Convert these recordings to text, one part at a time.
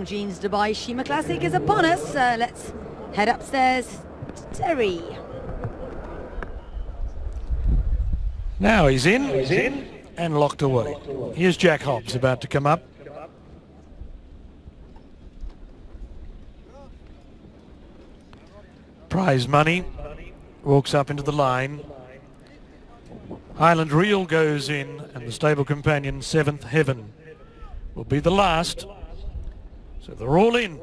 Longines Dubai Sheema Classic is upon us. Let's head upstairs to Terry. Now he's in and locked away. Here's Jack Hobbs about to come up. Prize money walks up into the line. Highland Reel goes in, and the stable companion Seventh Heaven will be the last. So they're all in.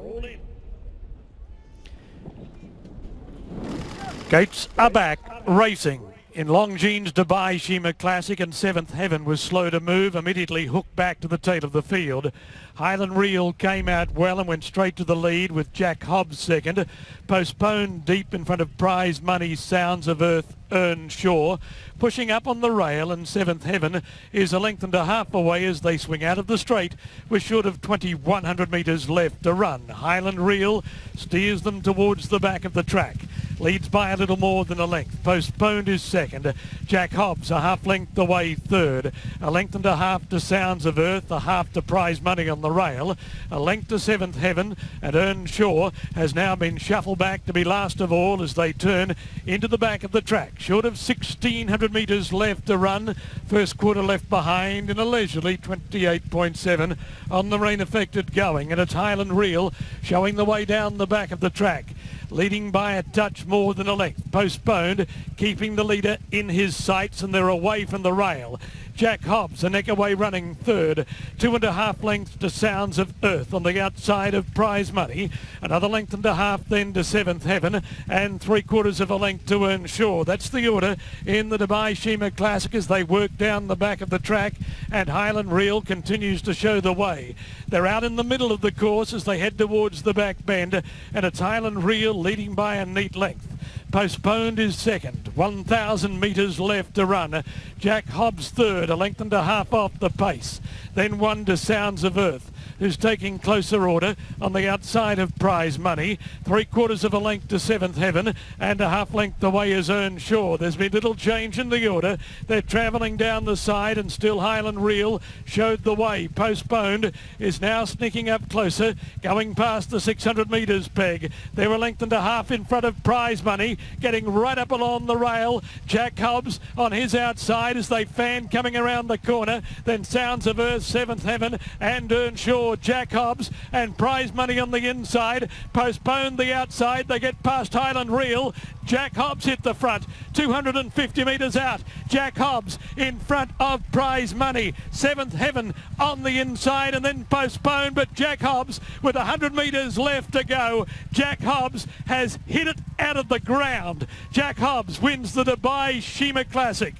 Gates are back, racing in Longines Dubai Sheema Classic, and Seventh Heaven was slow to move, immediately hooked back to the tail of the field. Highland Reel came out well and went straight to the lead with Jack Hobbs second. Postponed deep in front of Prize Money, Sounds of Earth, Earn Shore. Pushing up on the rail, and Seventh Heaven is a length and a half away as they swing out of the straight with short of 2,100 metres left to run. Highland Reel steers them towards the back of the track. Leads by a little more than a length. Postponed is second. Jack Hobbs a half length away third. A length and a half to Sounds of Earth, a half to Prize Money on the rail. A length to Seventh Heaven, and Earn Shore has now been shuffled back to be last of all as they turn into the back of the track. Short of 1,600 metres left to run. First quarter left behind in a leisurely 28.7 on the rain affected going, and it's Highland Reel showing the way down the back of the track. Leading by a touch more than a length. Postponed, keeping the leader in his sights, and they're away from the rail. Jack Hobbs a neck away running third. 2.5 lengths to Sounds of Earth on the outside of Prize Money. Another length and a half then to Seventh Heaven, and 3/4 of a length to Earn Shore. That's the order in the Dubai Sheema Classic as they work down the back of the track, and Highland Reel continues to show the way. They're out in the middle of the course as they head towards the back bend, and it's Highland Reel leading by a neat length. Postponed is second, 1,000 metres left to run. Jack Hobbs third, a length and a half off the pace. Then one to Sounds of Earth, who's taking closer order on the outside of Prize Money. 3/4 of a length to Seventh Heaven, and a half length away is Earn Shore. There's been little change in the order. They're travelling down the side, and still Highland Reel showed the way. Postponed is now sneaking up closer, going past the 600 metres peg. They're a length and a half in front of Prize Money, getting right up along the rail. Jack Hobbs on his outside as they fan coming around the corner. Then Sounds of Earth, Seventh Heaven, and Earn Shore. Jack Hobbs and Prize Money on the inside. Postponed the outside. They get past Highland Reel. Jack Hobbs hit the front, 250 metres out. Jack Hobbs in front of Prize Money. Seventh Heaven on the inside, and then Postponed, but Jack Hobbs with 100 metres left to go. Jack Hobbs has hit it out of the ground. Jack Hobbs wins the Dubai Sheema Classic,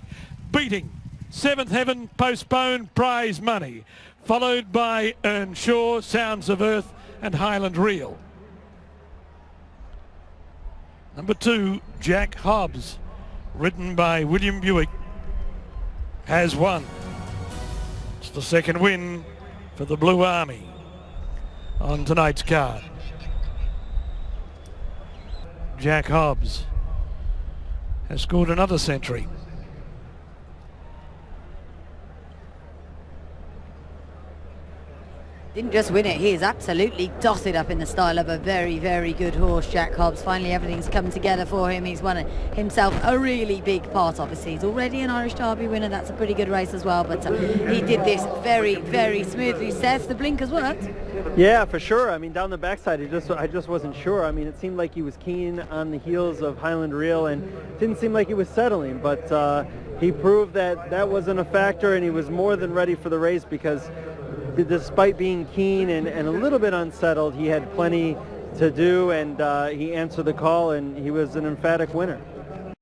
beating Seventh Heaven, Postponed, Prize Money, followed by Earn Shore, Sounds of Earth, and Highland Reel. Number 2, Jack Hobbs, ridden by William Buick, has won. It's the second win for the Blue Army on tonight's card. Jack Hobbs has scored another century. Didn't just win it, he is absolutely dotted up in the style of a very, very good horse, Jack Hobbs. Finally everything's come together for him. He's won himself a really big part, obviously. He's already an Irish Derby winner, that's a pretty good race as well, but he did this very, very smoothly. Seth, the blinkers worked. Yeah, for sure. I mean, down the backside, I just wasn't sure. I mean, it seemed like he was keen on the heels of Highland Reel, and it didn't seem like he was settling, but he proved that that wasn't a factor, and he was more than ready for the race because despite being keen and a little bit unsettled, he had plenty to do, and he answered the call, and he was an emphatic winner.